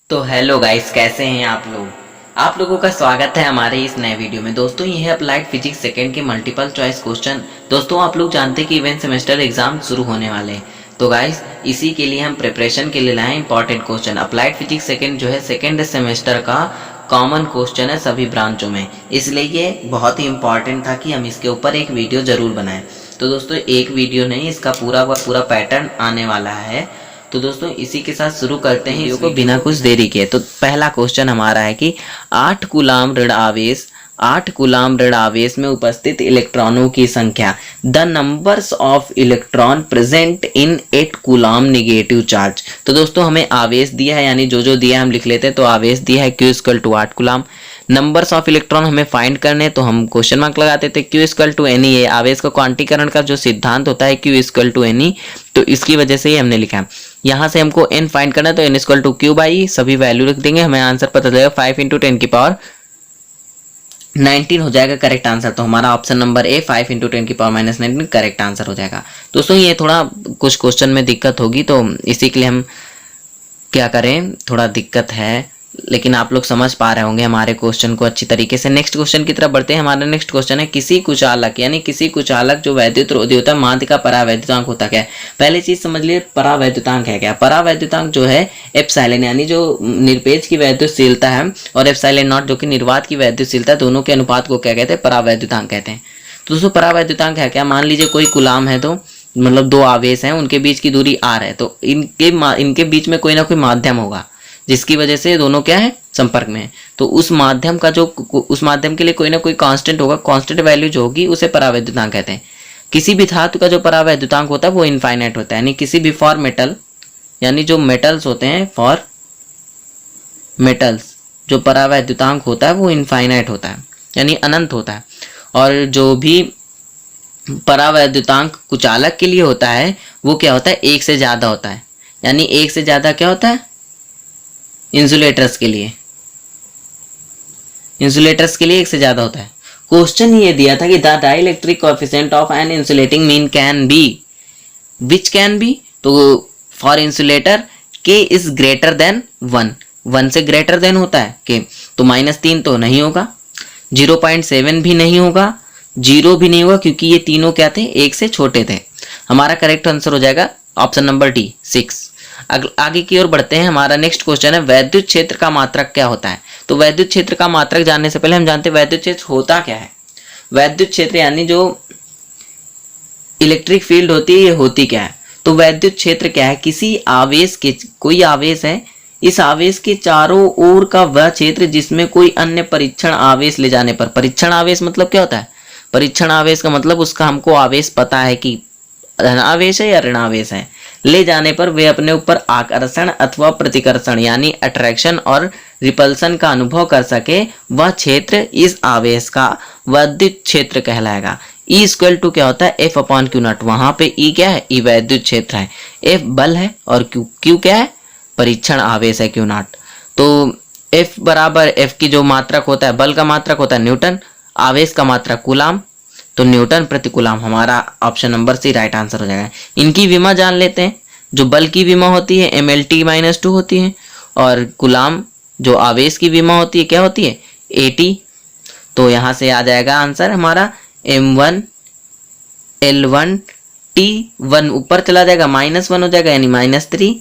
तो hello guys, कैसे हैं आप लोगों का स्वागत है हमारे इस नए वीडियो में। दोस्तों ये है अप्लाइड फिजिक्स सेकंड के मल्टीपल चॉइस क्वेश्चन। दोस्तों आप लोग जानते हैं कि इवेंट सेमेस्टर एग्जाम शुरू होने वाले हैं, तो गाइस इसी के लिए हम प्रिपरेशन के लिए लाए important question. Applied physics second जो है सेकंड सेमेस्टर का कॉमन क्वेश्चन है सभी ब्रांचों में, इसलिए ये बहुत ही इंपॉर्टेंट था कि हम इसके ऊपर एक वीडियो जरूर बनाएं। तो दोस्तों एक वीडियो नहीं, इसका पूरा पैटर्न आने वाला है। तो दोस्तों इसी के साथ शुरू करते हैं वीडियो को बिना कुछ देरी के। तो पहला क्वेश्चन हमारा है कि 8 कूलाम ऋण आवेश में उपस्थित इलेक्ट्रॉनों की संख्या, the numbers of electron present in 8 coulomb negative charge. तो दोस्तों हमें आवेश दिया है, यानी जो दिया है हम लिख लेते हैं। तो आवेश दिया है Q equal to 8 coulomb. Numbers of electron हमें फाइंड करने, तो हम क्वेश्चन मार्क लगाते थे। Q इक्वल टू एनी, ये आवेश का क्वांटीकरण का जो सिद्धांत होता है Q इक्वल टू एनी, तो इसकी वजह से ही हमने लिखा है। यहाँ से हमको n फाइंड करना है, तो n equal to Q by सभी वैल्यू लिख देंगे, हमें आंसर पता चलेगा 5 इंटू 10 की पावर 19 हो जाएगा करेक्ट आंसर। तो हमारा ऑप्शन नंबर ए 5 इंटू 10 की पावर माइनस 19 करेक्ट आंसर हो जाएगा। दोस्तों ये थोड़ा कुछ क्वेश्चन में दिक्कत होगी, तो इसी के लिए हम क्या करें, थोड़ा दिक्कत है, लेकिन आप लोग समझ पा रहे होंगे हमारे क्वेश्चन को अच्छी तरीके से। नेक्स्ट क्वेश्चन की तरफ बढ़ते हैं। हमारा नेक्स्ट क्वेश्चन है किसी कुचालक, यानी किसी कुचालक जो वैद्युत रोधी होता है, माध्य का परावैद्युतांक होता क्या है। पहले चीज समझ लिए परावैद्युतांक है क्या। परावैद्युतांक जो है एप्सिलॉन, यानी जो निरपेक्ष की वैद्युतशीलता है, और एप्सिलॉन नॉट जो कि निर्वात की वैद्युतशीलता है, दोनों के अनुपात को क्या कहते हैं, परावैद्युतांक कहते हैं। तो दोस्तों परावैद्युतांक है क्या, मान लीजिए कोई कूलाम है, तो मतलब दो आवेश हैं, उनके बीच की दूरी r है, तो इनके बीच में कोई ना कोई माध्यम होगा जिसकी वजह से दोनों क्या है, संपर्क में है। तो उस माध्यम के लिए कोई ना कोई कांस्टेंट होगा, कांस्टेंट वैल्यू जो होगी उसे परावैद्युतांक कहते हैं। किसी भी धातु का जो परावैद्युतांक होता है वो इनफाइनाइट होता है, यानी किसी भी फॉर मेटल, यानी जो मेटल्स होते हैं, फॉर मेटल्स जो परावैद्युतांक होता है वो इनफाइनाइट होता है, यानी अनंत होता है। और जो भी परावैद्युतांक कुचालक के लिए होता है वो क्या होता है, एक से ज्यादा होता है, यानी एक से ज्यादा क्या होता है, इंसुलेटर्स के लिए एक से ज्यादा होता है। क्वेश्चन ये दिया था कि the dielectric coefficient of an insulating mean can be, which can be, तो for insulator K is greater than 1 से ग्रेटर देन होता है K, तो -3 तो नहीं होगा, 0.7 भी नहीं होगा, 0 भी नहीं होगा, क्योंकि ये तीनों क्या थे, एक से छोटे थे। हमारा करेक्ट आंसर हो जाएगा ऑप्शन नंबर डी 6। आगे की ओर बढ़ते हैं। हमारा नेक्स्ट क्वेश्चन है वैद्युत क्षेत्र का मात्रक क्या होता है। तो वैद्युत क्षेत्र का मात्रक जानने से पहले हम जानते हैं वैद्युत क्षेत्र होता क्या है। वैद्युत क्षेत्र यानी जो इलेक्ट्रिक फील्ड होती है, ये होती क्या है। तो वैद्युत क्षेत्र क्या है, किसी आवेश के, कोई आवेश है, इस आवेश के चारों ओर का वह क्षेत्र जिसमें कोई अन्य परीक्षण आवेश ले जाने पर, परीक्षण आवेश मतलब क्या होता है, परीक्षण आवेश का मतलब उसका हमको आवेश पता है कि धन आवेश है या ऋण आवेश है, ले जाने पर वे अपने ऊपर आकर्षण अथवा प्रतिकर्षण यानी अट्रैक्शन और रिपल्सन का अनुभव कर सके, वह क्षेत्र इस आवेश का वैद्युत क्षेत्र कहलाएगा। E इक्वल टू क्या होता है, F अपॉन क्यू नॉट। वहां पे E क्या है, E वैद्युत क्षेत्र है, F बल है, और Q क्या है, परीक्षण आवेश है, क्यू नॉट। तो F बराबर F की जो मात्रक होता है, बल का मात्रक होता है न्यूटन, आवेश का मात्रक कूलाम, तो न्यूटन प्रति कूलाम। हमारा option number C right answer हो जाएगा। इनकी विमा जान लेते हैं। जो बल की विमा होती है MLT-2 होती है, और कूलाम जो आवेश की विमा होती है क्या होती है, AT। तो यहाँ से आ जाएगा आंसर हमारा M1 L1 T1 ऊपर चला जाएगा, -1 हो जाएगा, यानी -3,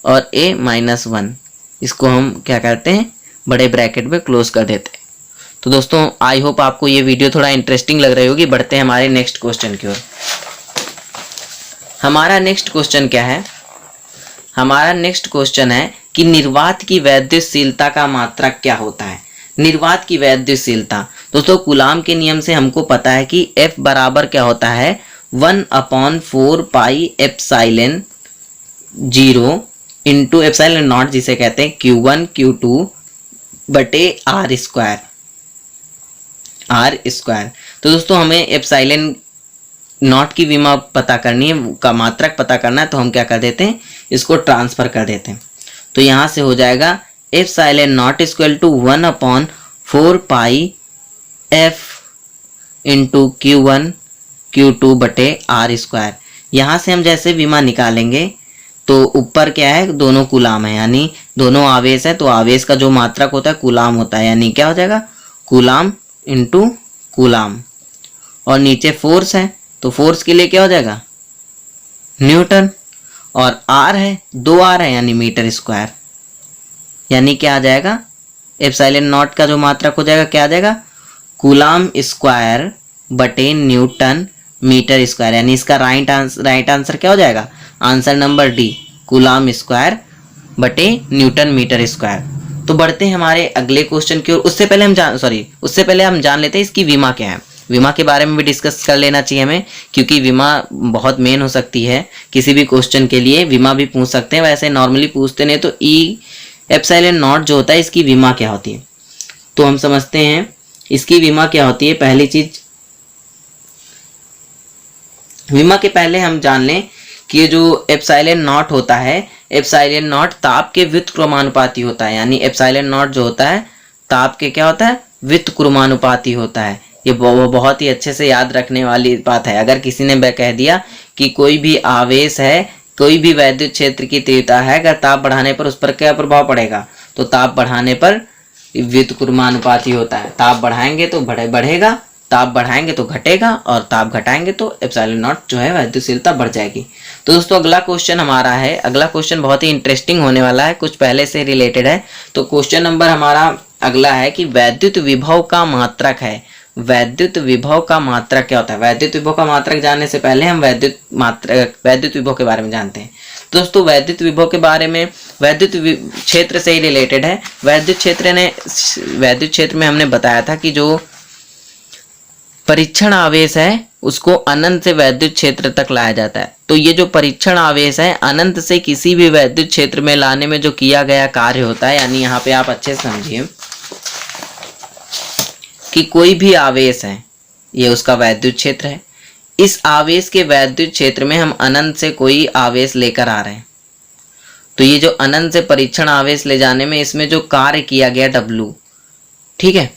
और A -1, इसको हम क्या करते हैं, बड़े ब्रैकेट में क्लोज कर देते हैं। तो दोस्तों आई होप आपको ये वीडियो थोड़ा इंटरेस्टिंग लग रही होगी। बढ़ते हैं हमारे नेक्स्ट क्वेश्चन की ओर। हमारा नेक्स्ट क्वेश्चन क्या है, हमारा नेक्स्ट क्वेश्चन है कि निर्वात की वैद्युतशीलता का मात्रक क्या होता है। निर्वात की वैद्युतशीलता, दोस्तों कूलाम के नियम से हमको पता है कि F बराबर क्या होता है, 1/4 pi epsilon 0 into epsilon not, जिसे कहते हैं Q1 Q2 बटे R स्क्वायर। तो दोस्तों हमें एप्सिलॉन नॉट की विमा पता करनी है, का मात्रक पता करना है, तो हम क्या कर देते हैं, इसको ट्रांसफर कर देते हैं। तो यहां से हो जाएगा epsilon not equal to 1/4 pi F into Q1 Q2 बटे R स्क्वायर। यहां से हम जैसे विमा निकालेंगे, तो तो ऊपर क्या है, दोनों कूलाम है, यानी दोनों आवेश है, तो आवेश का जो मात्रक होता है कूलाम होता है, यानी क्या हो जाएगा कूलाम इंटू कूलाम। और नीचे फोर्स है, तो फोर्स के लिए क्या हो जाएगा न्यूटन। और आर है, 2r है, यानी मीटर स्क्वायर, यानी क्या आ जाएगा एप्सिलॉन नॉट का जो मात्रक हो जाएगा क्या आ जाएगा कूलाम स्क्वायर बटे न्यूटन मीटर स्क्वायर, यानी इसका राइट आंसर क्या हो जाएगा, answer number D, coulomb square बटे न्यूटन मीटर स्क्वायर। तो बढ़ते हैं हमारे अगले क्वेश्चन की ओर। उससे पहले हम जान लेते हैं इसकी विमा क्या है। विमा के बारे में भी डिस्कस कर लेना चाहिए हमें, क्योंकि विमा बहुत मेन हो सकती है किसी भी क्वेश्चन के लिए। विमा भी पूछ सकते हैं, वैसे नॉर्मली पूछते नहीं, तो ई एप्सिलॉन नॉट जो होता है इसकी विमा क्या होती है, तो हम समझते हैं इसकी विमा क्या होती है। पहली चीज, विमा के पहले हम जान लें कि ये जो एप्सिलॉन नॉट होता है, एप्सिलॉन नॉट ताप के व्युत्क्रमानुपाती होता है, यानी एप्सिलॉन नॉट जो होता है ताप के क्या होता है व्युत्क्रमानुपाती होता है। ये बहुत ही अच्छे से याद रखने वाली बात है। अगर किसी ने कह दिया कि कोई भी आवेश है, कोई भी वैद्युत क्षेत्र की तीव्रता है, अगर ताप बढ़ाने पर उस पर क्या प्रभाव पड़ेगा, तो ताप बढ़ाने पर व्युत्क्रमानुपाती होता है। ताप बढ़ाएंगे तो बढ़ेगा, ताप बढ़ाएंगे तो घटेगा, और ताप घटाएंगे तो एप्सिलॉन नॉट जो है वैद्युतशीलता बढ़ जाएगी। तो दोस्तों अगला क्वेश्चन हमारा है, अगला क्वेश्चन बहुत ही इंटरेस्टिंग होने वाला है, कुछ पहले से रिलेटेड है। तो क्वेश्चन नंबर हमारा अगला है कि वैद्युत विभव का मात्रक है। वैद्युत विभव का मात्रक क्या होता है। वैद्युत विभव का मात्रक जानने से पहले हम वैद्युत विभव के बारे में जानते हैं। दोस्तों वैद्युत विभव के बारे में वैद्युत क्षेत्र से ही रिलेटेड है। वैद्युत क्षेत्र में हमने बताया था कि जो परीक्षण आवेश है उसको अनंत से वैद्युत क्षेत्र तक लाया जाता है। तो ये जो परीक्षण आवेश है अनंत से किसी भी वैद्युत क्षेत्र में लाने में जो किया गया कार्य होता है, यानी यहाँ पे आप अच्छे से समझिए कि कोई भी आवेश है, ये उसका वैद्युत क्षेत्र है। इस आवेश के वैद्युत क्षेत्र में हम अनंत से कोई आवेश लेकर आ रहे हैं, तो ये जो अनंत से परीक्षण आवेश ले जाने में इसमें जो कार्य किया गया W, ठीक है,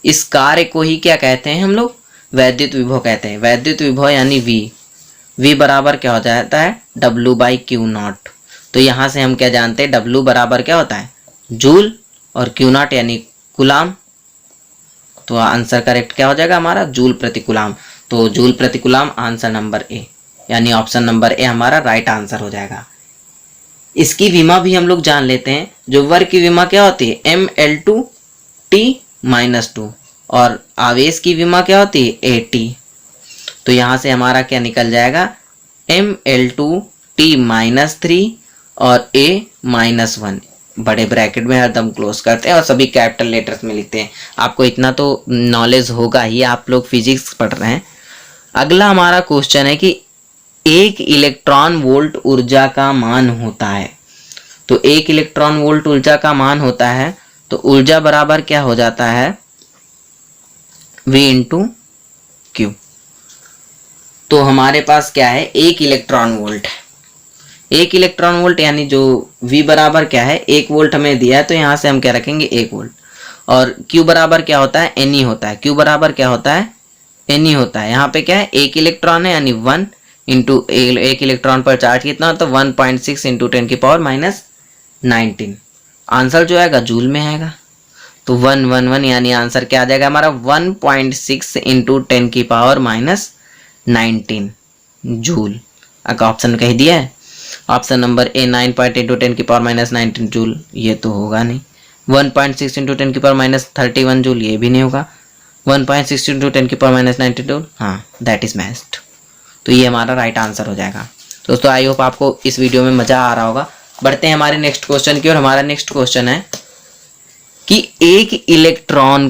इस कार्य को ही क्या कहते हैं हम लोग वैद्युत विभव कहते हैं। वैद्युत विभव यानी V बराबर क्या हो जाता है W/Q0। तो यहाँ से हम क्या जानते हैं W बराबर क्या होता है जूल, और Q0 यानी कूलाम। तो आंसर करेक्ट क्या हो जाएगा हमारा जूल प्रति कूलाम। तो जूल प्रति कूलाम आंसर नंबर ए, यानी ऑप्शन नंबर ए हमारा राइट आंसर हो जाएगा। इसकी विमा भी हम लोग जान लेते हैं। जो वर्ग की विमा क्या होती है mL2T-2, और आवेश की विमा क्या होती है AT। तो यहाँ से हमारा क्या निकल जाएगा mL2T-3 और A-1, बड़े ब्रैकेट में हरदम क्लोज करते हैं और सभी कैपिटल लेटर्स में लिखते हैं। आपको इतना तो नॉलेज होगा ही, आप लोग फिजिक्स पढ़ रहे हैं। अगला हमारा क्वेश्चन है कि 1 इलेक्ट्रॉन वोल्ट ऊर्जा का मान होता है। तो 1 इलेक्ट्रॉन वोल्ट ऊर्जा का मान होता है, तो ऊर्जा बराबर क्या हो जाता है V × Q। तो हमारे पास क्या है 1 इलेक्ट्रॉन वोल्ट है। 1 इलेक्ट्रॉन वोल्ट यानी जो V बराबर क्या है 1 वोल्ट हमें दिया है, तो यहाँ से हम क्या रखेंगे 1 वोल्ट। और Q बराबर क्या होता है Ne होता है। Q बराबर क्या होता है Ne होता है। यहाँ पे क्या है 1 इलेक्ट्रॉन है, यानी 1 × 1 इलेक्ट्रॉन पर चार्ज कितना होता है 1.6 × 10⁻⁹ आंसर जो आएगा जूल में आएगा। तो 111 यानी आंसर क्या आ जाएगा हमारा 1.6 × 10⁻⁹ जूल। अगर ऑप्शन कह दिया है ऑप्शन नंबर ए 9.8 × 10⁻⁹ जूल, ये तो होगा नहीं। 1.6 × 10⁻31 जूल, ये भी नहीं होगा। 1.6 × 10⁻⁹ जूल, हाँ दैट इज मैस्ट। तो ये हमारा राइट आंसर हो जाएगा। दोस्तों आई होप आपको इस वीडियो में मजा आ रहा होगा। बढ़ते हैं हमारे नेक्स्ट क्वेश्चन की, और हमारा नेक्स्ट क्वेश्चन है कि एक इलेक्ट्रॉन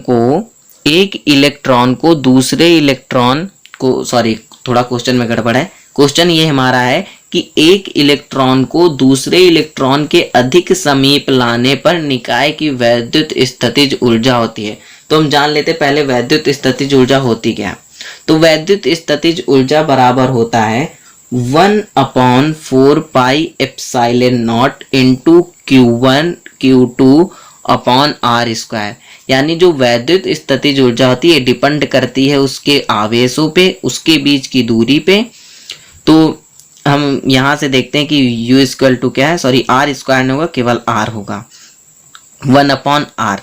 को दूसरे इलेक्ट्रॉन को, सॉरी थोड़ा क्वेश्चन में गड़बड़ है। क्वेश्चन ये हमारा है कि एक इलेक्ट्रॉन को दूसरे इलेक्ट्रॉन के अधिक समीप लाने पर निकाय की वैद्युत स्थितिज ऊर्जा होती है। तो हम जान लेते पहले वैद्युत स्थितिज ऊर्जा होती क्या। तो वैद्युत स्थितिज ऊर्जा बराबर होता है 1/4 pi epsilon not into Q1 Q2 upon R²। यानी जो वैद्युत स्थितिज ऊर्जा होती है डिपेंड करती है उसके आवेशों पे, उसके बीच की दूरी पे। तो हम हम यहाँ से देखते हैं कि u इक्वल टू क्या है, सॉरी r स्क्वायर नहीं होगा, केवल r होगा 1/r।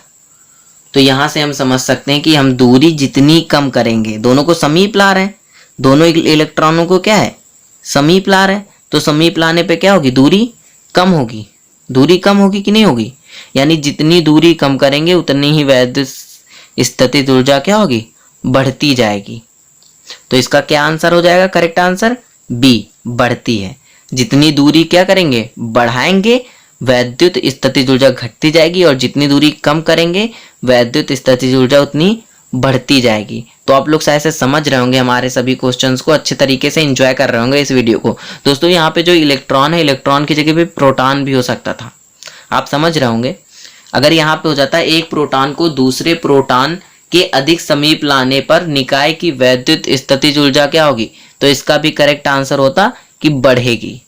तो यहाँ से हम समझ सकते हैं कि हम दूरी जितनी कम करेंगे, दोनों को समीप ला रहे हैं, दोनों इलेक्ट्रॉनों को क्या है, समीप ला रहे हैं, तो समीप लाने पे क्या होगी, दूरी कम होगी। दूरी कम होगी कि नहीं होगी, यानी जितनी दूरी कम करेंगे उतनी ही वैद्युत स्थितिज ऊर्जा क्या होगी, बढ़ती जाएगी। तो इसका क्या आंसर हो जाएगा, करेक्ट आंसर बी, बढ़ती है। जितनी दूरी क्या करेंगे, बढ़ाएंगे, वैद्युत स्थितिज ऊर्जा घटती जाएगी, और जितनी दूरी कम करेंगे वैद्युत स्थितिज ऊर्जा उतनी बढ़ती जाएगी। तो आप लोग शायद से समझ रहे होंगे, हमारे सभी क्वेश्चंस को अच्छे तरीके से एंजॉय कर रहे होंगे इस वीडियो को। दोस्तों यहाँ पे जो इलेक्ट्रॉन है, इलेक्ट्रॉन की जगह पे प्रोटॉन भी हो सकता था, आप समझ रहे होंगे। अगर यहाँ पे हो जाता है एक प्रोटॉन को दूसरे प्रोटॉन के अधिक समीप लाने पर निकाय की वैद्युत स्थितिज ऊर्जा क्या होगी, तो इसका भी करेक्ट आंसर होता कि बढ़ेगी,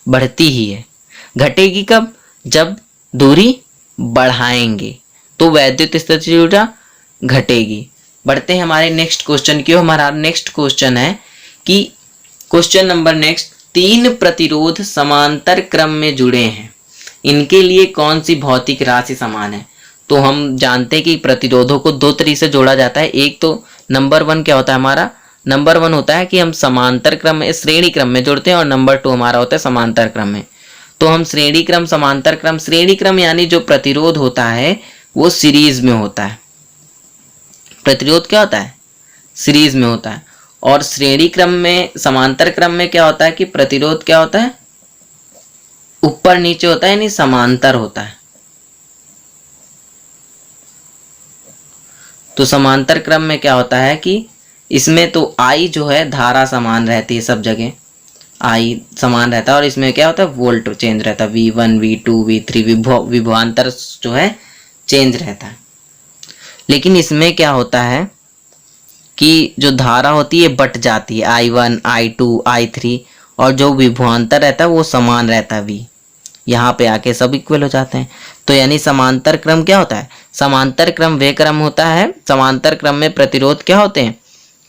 बढ़ती ही है। घटेगी कब, जब दूरी बढ़ाएंगे तो वैद्युत स्थितिज ऊर्जा घटेगी। बढ़ते हैं हमारे नेक्स्ट क्वेश्चन की। हमारा नेक्स्ट क्वेश्चन है कि क्वेश्चन नंबर नेक्स्ट, 3 प्रतिरोध समांतर क्रम में जुड़े हैं, इनके लिए कौन सी भौतिक राशि समान है। तो हम जानते हैं कि प्रतिरोधों को 2 तरीके से जोड़ा जाता है। एक तो नंबर 1 क्या होता है हमारा, नंबर 1 होता है कि हम समांतर क्रम में, श्रेणी क्रम में जोड़ते हैं, और नंबर 2 हमारा होता है समांतर क्रम में। तो हम श्रेणी क्रम, समांतर क्रम, श्रेणी क्रम यानी जो प्रतिरोध होता है वो सीरीज में होता है। प्रतिरोध क्या होता है, सीरीज में होता है। और श्रेणी क्रम में, समांतर क्रम में क्या होता है कि प्रतिरोध क्या होता है, ऊपर नीचे होता है, यानी समांतर होता है। तो समांतर क्रम में क्या होता है कि इसमें तो I जो है धारा समान रहती है, सब जगह I समान रहता है, और इसमें क्या होता है, वोल्ट चेंज रहता है, V1 V2 V3 विभवांतर जो है चेंज रहता है। लेकिन इसमें क्या होता है कि जो धारा होती है बट जाती है, I1 I2 I3, और जो विभवांतर रहता है वो समान रहता है V, यहाँ पे आके सब इक्वल हो जाते हैं। तो यानी समांतर क्रम क्या होता है, समांतर क्रम वे क्रम होता है, समांतर क्रम में प्रतिरोध क्या होते हैं,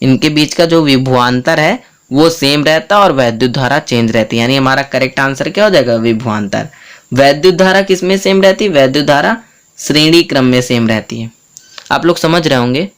इनके बीच का जो विभवांतर है वो सेम रहता है और वैद्युत धारा चेंज रहती है। यानी हमारा करेक्ट आंसर क्या हो जाएगा, विभवांतर। वैद्युत धारा किस में सेम रहती है, वैद्युत धारा श्रेणी क्रम में सेम रहती है। आप लोग समझ रहे होंगे।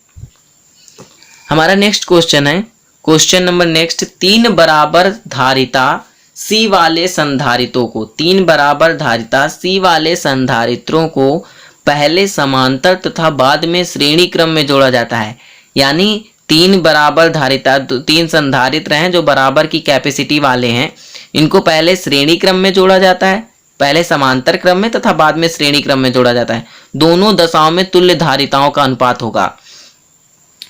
हमारा नेक्स्ट क्वेश्चन है, क्वेश्चन नंबर नेक्स्ट, 3 बराबर धारिता C वाले संधारित्रों को, 3 बराबर धारिता C वाले संधारित्रों को पहले समांतर तथा बाद में श्रेणी क्रम में जोड़ा जाता है। यानी 3 बराबर धारिता, 3 संधारित्र हैं जो बराबर की कैपेसिटी वाले हैं, इनको पहले श्रेणी क्रम में जोड़ा जाता है, पहले समांतर क्रम में तथा बाद में श्रेणी क्रम में जोड़ा जाता है। दोनों दशाओं में तुल्य धारिताओं का अनुपात होगा।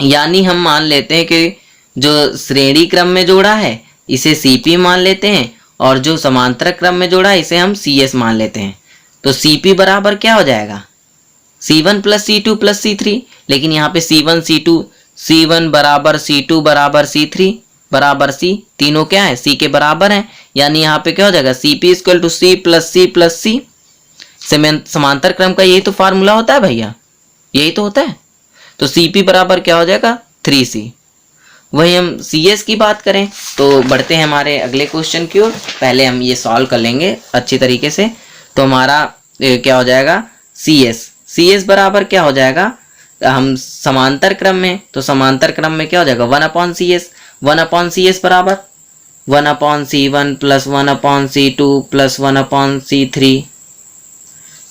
यानी हम मान लेते हैं कि जो श्रेणी क्रम में जोड़ा है इसे Cp मान लेते हैं, और जो समांतर क्रम में जोड़ा है इसे हम Cs मान लेते हैं। तो Cp बराबर क्या हो जाएगा, C1 plus C2 plus C3। लेकिन यहाँ पे C1 C2, C1 बराबर C2 बराबर C3 बराबर C, तीनों क्या है, C के बराबर हैं। यानी यहाँ पे क्या हो जाएगा, Cp equal to C plus C plus C। समांतर क्रम का यही तो फार्मूला होता है भैया, यही तो होता है। तो Cp बराबर क्या हो जाएगा, 3C। वही हम Cs की बात करें तो बढ़ते हैं हमारे अगले क्वेश्चन की ओर। पहले हम ये सॉल्व कर लेंगे अच्छी तरीके से। तो हमारा क्या हो जाएगा, Cs बराबर क्या हो जाएगा, हम समांतर क्रम में, तो समांतर क्रम में क्या हो जाएगा, 1/Cs। 1/Cs बराबर 1/C1 plus 1/C2 plus 1/C3।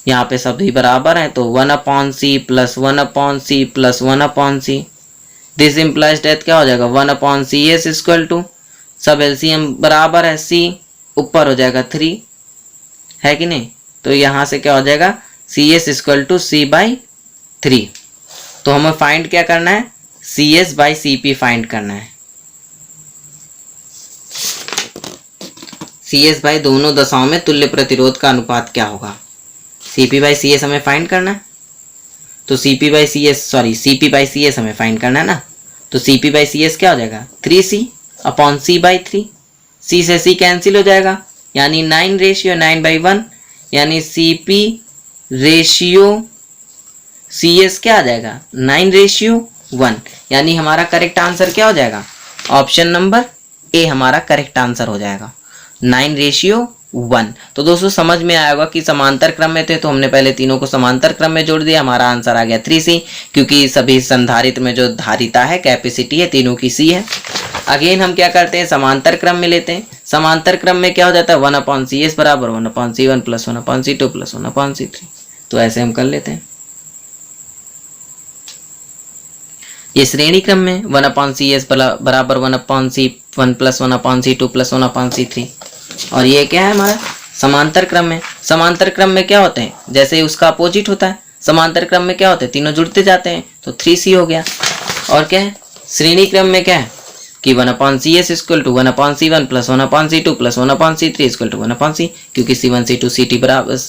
यहाँ पे सब ही बराबर है, तो 1/C plus 1/C plus 1/C। This implies death क्या हो जाएगा, 1/Cs इक्वल टू, सब एलसीएम बराबर है, C ऊपर हो जाएगा 3, है कि नहीं। तो यहाँ से क्या हो जाएगा, Cs इक्वल टू C/3। तो हमें फाइंड क्या करना है, Cs/Cp फाइंड करना है। Cs/ दोनों दशाओं में तुल्य प्रतिरोध का अनुपात क्या होगा, Cp/Cs हमें फाइंड करना है। तो Cp/Cs हमें फाइंड करना है ना। तो Cp/Cs क्या हो जाएगा, 3C/C/3। C से C कैंसिल हो जाएगा, यानी 9:9/1, यानी Cp रेशियो Cs क्या आ जाएगा, 9:1। यानी हमारा करेक्ट आंसर क्या हो जाएगा, ऑप्शन नंबर ए हमारा करेक्ट आंसर हो जाएगा। 9:1। तो दोस्तों समझ में आया होगा कि समांतर क्रम में थे तो हमने पहले तीनों को समांतर क्रम में जोड़ दिया, हमारा आंसर आ गया 3C, क्योंकि सभी संधारित्र में जो धारिता है, कैपेसिटी है, तीनों की C है। अगेन हम क्या करते हैं, समांतर क्रम में लेते हैं। समांतर क्रम में क्या हो जाता है, 1/CS बराबर 1/C1 + 1/C2 + 1/C3। तो ऐसे हम कर लेते हैं। ये श्रेणी क्रम में 1/CS बराबर 1/C1 + 1/C2 + 1/C3। और ये क्या है हमारा समांतर क्रम में। समांतर क्रम में क्या होते हैं, जैसे उसका अपोजिट होता है, समांतर क्रम में क्या होते हैं, तीनों जुड़ते जाते हैं, तो 3C हो गया। और क्या है, श्रेणी क्रम में क्या है कि 1/CS = 1/C1 + 1/C2 + 1/C3 = 1/C, क्योंकि C1 C2 CT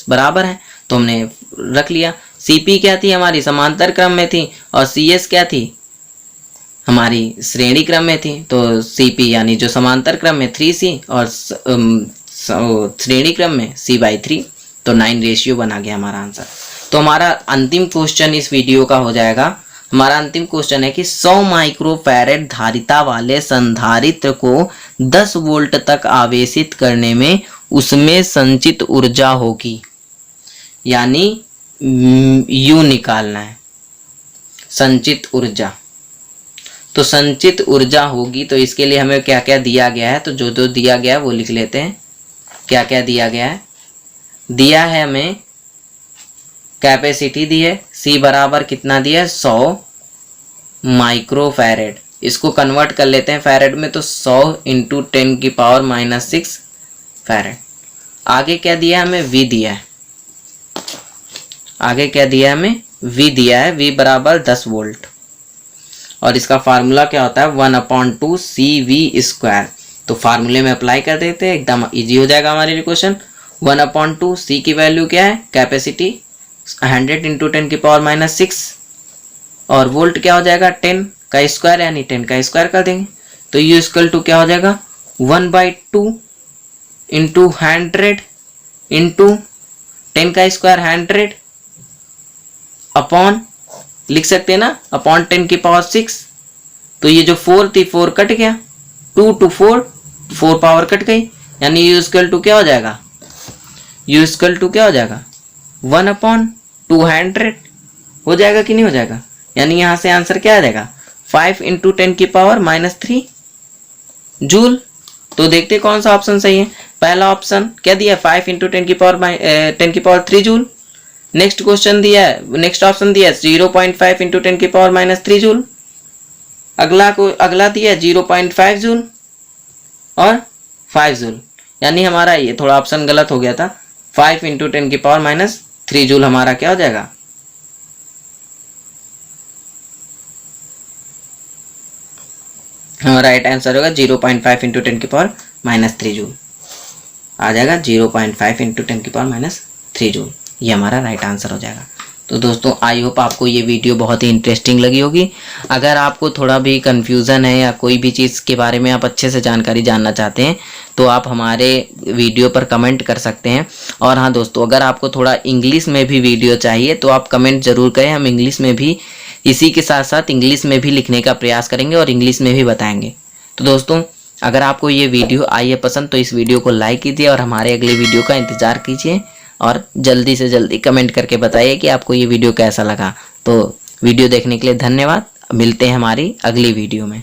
बराबर है तो हमने रख लिया। CP क्या थी, हमारी समांतर क्रम में थी, और CS क्या थी, हमारी श्रेणी क्रम में थी। तो CP यानी जो समांतर क्रम में 3C और श्रेणी क्रम में C/3, तो 9 बना गया हमारा आंसर। तो हमारा अंतिम क्वेश्चन इस वीडियो का हो जाएगा, हमारा अंतिम क्वेश्चन है कि 100 माइक्रोफैरेड धारिता वाले संधारित्र को 10 वोल्ट तक आवेशित करने में उसमें संचित ऊर्जा होगी, यानी U निकालना है, संचित ऊर्जा। तो संचित ऊर्जा होगी, तो इसके लिए हमें क्या क्या दिया गया है, तो जो जो दिया गया है वो लिख लेते हैं। क्या क्या दिया गया है, दिया है हमें कैपेसिटी दी है, C बराबर कितना दिया है, 100 माइक्रोफैरेड। इसको कन्वर्ट कर लेते हैं फैरेड में, तो 100 × 10⁻⁶ फैरेड। आगे क्या दिया है हमें, V दिया है। आगे क्या दिया है हमें, V दिया है, V बराबर 10 वोल्ट। और इसका फार्मूला क्या होता है, 1/2 CV²। तो फार्मूले में अप्लाई कर देते हैं, एकदम इजी हो जाएगा हमारे लिए क्वेश्चन। 1/2 C की वैल्यू क्या है, कैपेसिटी 100 × 10⁻⁶, और वोल्ट क्या हो जाएगा, 10 का स्क्वायर, यानी 10 का स्क्वायर कर देंगे। तो U = क्या हो जाएगा, 1/2 × 100 × 10 का स्क्वायर 100 अपॉन, लिख सकते हैं ना, अपॉन 10⁶। तो ये जो 4 थी 4 कट गया, 2 to 4 पावर कट गई, यानी U = क्या हो जाएगा, U = क्या हो जाएगा, 1/200 हो जाएगा कि नहीं हो जाएगा, यानी यहां से आंसर क्या आ जाएगा, 5 × 10⁻³ जूल। तो देखते कौन सा ऑप्शन सही है। पहला ऑप्शन क्या दिया, 5 × 10⁻³ जूल। नेक्स्ट क्वेश्चन दिया है, नेक्स्ट ऑप्शन दिया है 0.5 × 10⁻³ जूल। अगला दिया है 0.5 जूल और 5 जूल, यानी हमारा ये थोड़ा ऑप्शन गलत हो गया था। 5 × 10⁻³ जूल हमारा क्या हो जाएगा, हमारा राइट आंसर होगा 0.5 × 10⁻³ जूल आ जाएगा, 0.5 × 10⁻³ जूल, ये हमारा राइट आंसर हो जाएगा। तो दोस्तों आई होप आपको ये वीडियो बहुत ही इंटरेस्टिंग लगी होगी। अगर आपको थोड़ा भी कन्फ्यूज़न है या कोई भी चीज़ के बारे में आप अच्छे से जानकारी जानना चाहते हैं तो आप हमारे वीडियो पर कमेंट कर सकते हैं। और हाँ दोस्तों, अगर आपको थोड़ा इंग्लिश में भी वीडियो चाहिए तो आप कमेंट ज़रूर करें, हम इंग्लिश में भी इसी के साथ साथ इंग्लिश में भी लिखने का प्रयास करेंगे और इंग्लिश में भी बताएंगे। तो दोस्तों अगर आपको ये वीडियो आई है पसंद तो इस वीडियो को लाइक कीजिए और हमारे अगले वीडियो का इंतज़ार कीजिए, और जल्दी से जल्दी कमेंट करके बताइए कि आपको ये वीडियो कैसा लगा। तो वीडियो देखने के लिए धन्यवाद, मिलते हैं हमारी अगली वीडियो में।